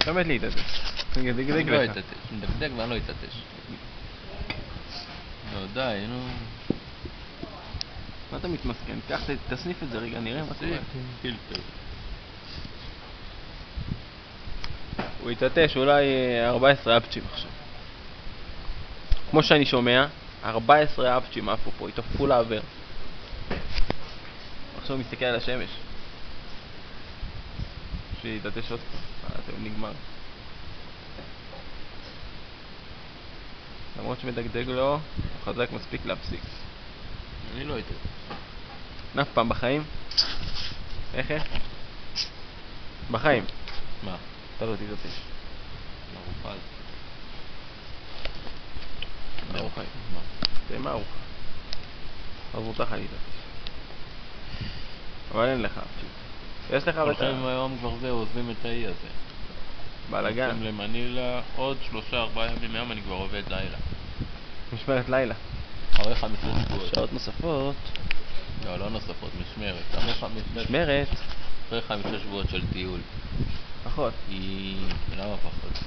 באמת להתעטש. אני לא אתעטש, נדקדק ואני לא אתעטש. לא, די, נו. מה אתה מתמסכן? קח, תסניף את זה רגע, נראה מה קורה. פילטר. הוא יתעטש אולי 14 אפצ'ים עכשיו. כמו שאני שומע, 14 אפצ'ים עפו פה, התעופפו לעבר. עכשיו הוא מסתכל על השמש. שיתעטש עוד פעם. אתם נגמר. למרות שמדגדג לו, הוא חזק מספיק להפסיק. אני לא אתעטש. אף פעם בחיים? איך? בחיים. מה? אתה לא תתעטש. מרופל. מה ארוחה? תראה מה ארוחה. אז מותר לך להתעטש. אבל אין לך. יש לך הולכים היום כבר זה, עוזבים את האי הזה. בלגן. עושים למנילה, עוד 3-4 ימים מהיום אני כבר עובד לילה. משמרת לילה. אחרי 5 שבועות. שעות נוספות. לא, לא נוספות, משמרת. משמרת. אחרי 5 שבועות של טיול. פחות. למה פחות?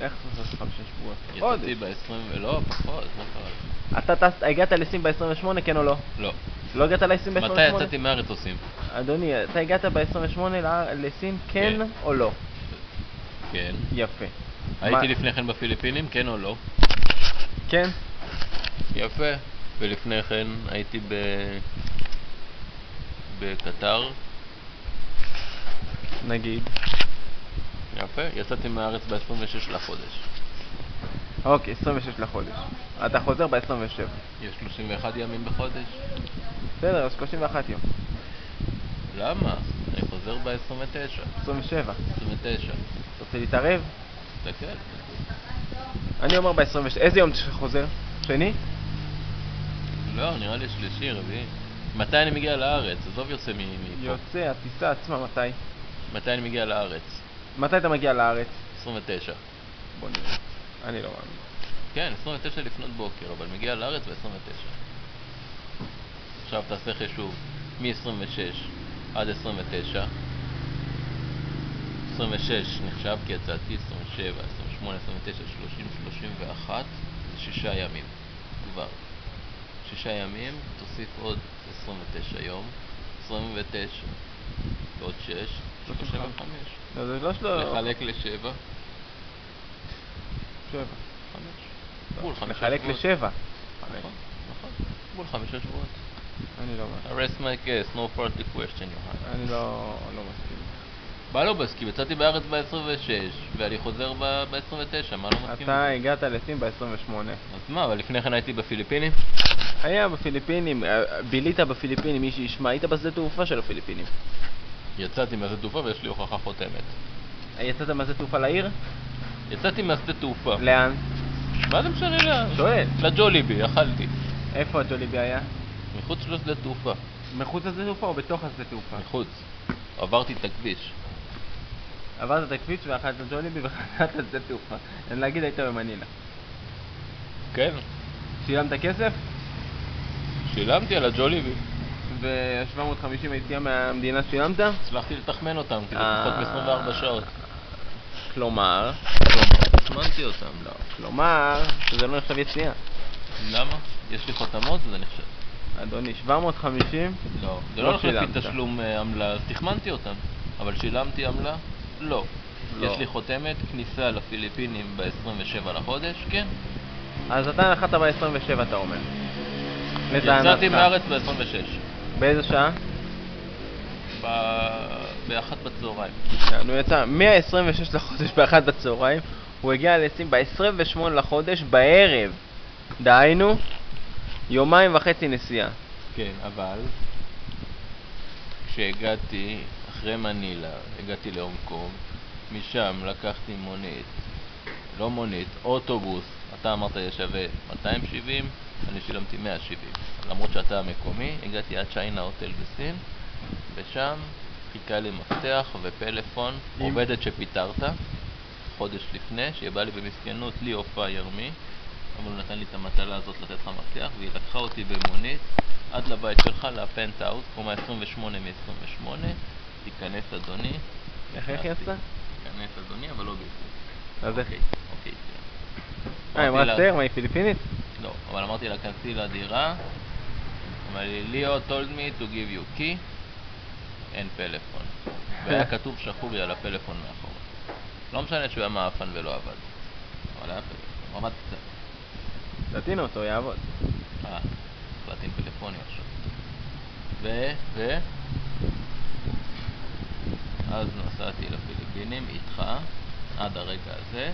איך זה 5 שבועות? יצאתי ב-20... לא, פחות, מה קרה? אתה הגעת לסין ב-28, כן או לא? לא. לא הגעת לסין ב-28? מתי יצאתי מהארץ עושים? אדוני, אתה הגעת ב-28 לסין, כן או לא? כן. יפה. הייתי לפני כן בפיליפינים, כן או לא? כן. יפה. ולפני כן הייתי בקטר. נגיד. יפה. יצאתי מהארץ ב-26 לחודש. אוקיי, 26 לחודש. אתה חוזר ב-27. יש 31 ימים בחודש. בסדר, אז 31 יום. למה? אני חוזר ב-29. 27. 29. אתה רוצה להתערב? תסתכל. אני אומר ב-27. איזה יום אתה חוזר? שני? לא, נראה לי שלישי, רביעי. מתי אני מגיע לארץ? עזוב יוצא מפה. יוצא, הטיסה עצמה מתי? מתי אני מגיע לארץ? מתי אתה מגיע לארץ? 29. בוא נראה. אני לא מאמין. כן, 29 לפנות בוקר, אבל מגיע לארץ ב-29. עכשיו תעשה חישוב מ-26 עד 29. 26 נחשב כי יצאתי, 27, 28, 29, 30, 31, 6 ימים כבר. 6 ימים, תוסיף עוד 29 יום, 29 ועוד 6, 35. לא, זה לא שלו. לחלק ל-7. 7. 5. לחלק ל-7. נכון. בול 5 שבועות. אני לא מסכים. Arrest my case, no further question you have. אני לא מסכים. מה לא מסכים? יצאתי בארץ ב-26 ואני חוזר ב-29, מה לא מסכים? אתה הגעת לסין ב-28. אז מה, אבל לפני כן הייתי בפיליפינים? היה בפיליפינים, בילית בפיליפינים, מי שישמע, היית בשדה תעופה של הפיליפינים. יצאתי מהשדה תעופה ויש לי הוכחה חותמת. יצאת מהשדה תעופה לעיר? יצאתי מהשדה תעופה. לאן? מה זה משנה לאן? שואל. לג'וליבי, אכלתי. איפה הג'וליבי היה? מחוץ לשדה תעופה. מחוץ לשדה תעופה או בתוך השדה תעופה? מחוץ. עברתי את הכביש. עברת את הכביש ואכלת ג'וליבי וחזרת לשדה תעופה. אני להגיד היית במנילה. כן. שילמת כסף? שילמתי על הג'וליבי. ו-750 היציאה מהמדינה שילמת? הצלחתי לתחמן אותם, כי זה פחות מ-24 שעות. כלומר? תחמנתי אותם. לא. כלומר, שזה לא נחשב יציאה. למה? יש לי חותמות, זה נחשב. אדוני, 750? לא, זה לא נחשב לי תשלום עמלה, אז תחמנתי אותם. אבל שילמתי עמלה? לא. יש לי חותמת כניסה לפיליפינים ב-27 לחודש, כן. אז אתה נחת ב-27, אתה אומר. יצאתי מהארץ ב-26. באיזה שעה? ב-1 בצהריים. הוא יצא מה-26 לחודש ב-1 בצהריים, הוא הגיע לסין ב-28 לחודש בערב. דהיינו, 1.5 יום נסיעה. כן, אבל כשהגעתי אחרי מנילה, הגעתי להונג קונג, משם לקחתי מונית, לא מונית, אוטובוס, אתה אמרת ששווה 270, אני שילמתי 170. למרות שאתה המקומי, הגעתי עד צ'יינה הוטל בסין, ושם חיכה לי מפתח ופלאפון, עובדת שפיטרת, חודש לפני, שבא לי במסכנות לי הופעה ירמי, אבל הוא נתן לי את המטלה הזאת לתת לך מפתח, והיא לקחה אותי במונית עד לבית שלך, לפנטהאוס, קומה 28 מ-28, תיכנס אדוני, איך נכנסתי. יצא? כנס אדוני, אבל לא בישראל. אז איך? אוקיי, סיימתי. אמרה לה- סר? מה, היא פיליפינית? לא, אבל אמרתי לה, כנסי לדירה. אמר לי, ליאו told me to give you key. אין פלאפון. והיה כתוב שחור לי על הפלאפון מאחורה. לא משנה שהוא היה מאפן ולא עבד. אבל היה פלאפון, עבד קצת. תטעין אותו, יעבוד. פלטין פלאפוני עכשיו. אז נסעתי לפיליפינים איתך עד הרגע הזה.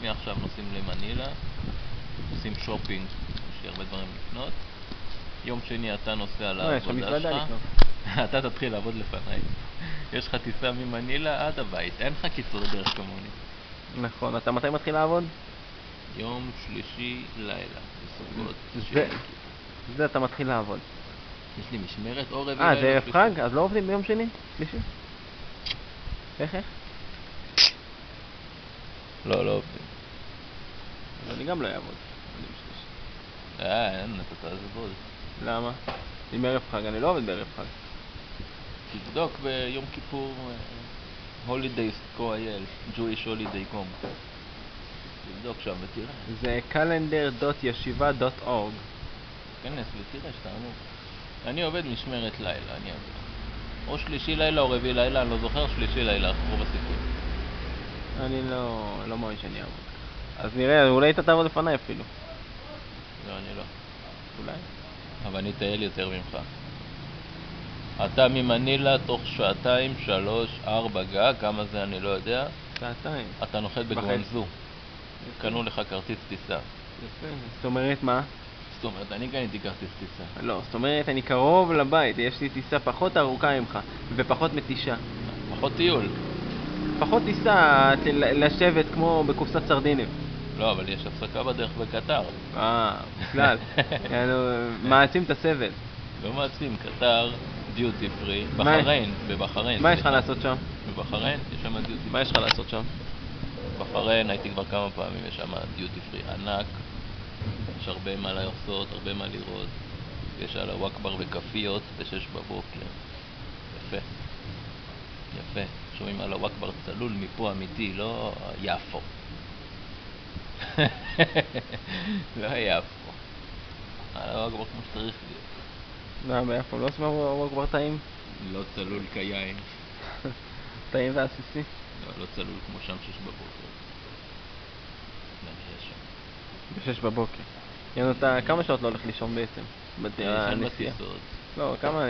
מעכשיו נוסעים למנילה, עושים שופינג, יש לי הרבה דברים לקנות. יום שני אתה נוסע יש לך לעבודה מזוודה שלך. לקנות. אתה תתחיל לעבוד לפניי. יש לך טיסה ממנילה עד הבית, אין לך קיצור דרך כמוני. נכון, אתה מתי מתחיל לעבוד? יום שלישי לילה, בסוכות. זה אתה מתחיל לעבוד. יש לי משמרת או רביעי לילה. זה ערב שלישי. חג? אז לא עובדים ביום שני? שלישי? איך? לא עובדים. אז אני גם לא אעבוד. ביום שלישי. אין, אתה תעזבוד. למה? אם ערב חג, אני לא עובד בערב חג. תבדוק ביום כיפור holidays.co.il Jewish holiday.com. תבדוק שם ותראה. זה calendar.yeshiva.org. כנס ותראה שאתה אמור. אני עובד משמרת לילה, אני אעבוד. או שלישי לילה או רביעי לילה, אני לא זוכר, שלישי לילה, רוב הסיכוי. אני לא מאמין שאני אעבוד. אז נראה, אולי אתה תעבוד לפניי אפילו. לא, אני לא. אולי. אבל אני אטייל יותר ממך. אתה ממנילה תוך שעתיים, 3, 4 גג, כמה זה אני לא יודע. שעתיים. אתה נוחת בגואנזו. קנו לך כרטיס טיסה. יפה. זאת אומרת מה? זאת אומרת, אני קניתי כרטיס טיסה. לא, זאת אומרת אני קרוב לבית, יש לי טיסה פחות ארוכה ממך ופחות מתישה. פחות טיול. פחות טיסה לשבת כמו בקופסת סרדינים. לא, אבל יש הפסקה בדרך בקטר. בכלל. מעצים את הסבל. לא מעצים, קטר, דיוטי פרי, בחריין, בבחריין. מה יש לך לעשות שם? בבחריין, יש שם דיוטי פרי. מה יש לך לעשות שם? בחריין הייתי כבר כמה פעמים, יש שם דיוטי פרי ענק. יש הרבה מה לעשות, הרבה מה לראות. יש על הוואקבר וכפיות ב-6 בבוקר. יפה. יפה. שומעים על הוואקבר צלול מפה אמיתי, לא יפו. לא יפו. על הוואקבר כמו שצריך להיות. לא, ביפו לא עושים וואקבר טעים? לא צלול כיין. טעים ועסיסי? לא צלול כמו שם 6 בבוקר. יש שם. ב-6 בבוקר. יאנו, אתה כמה שעות לא הולך לישון בעצם? אני ישן בטיסות. לא, כמה...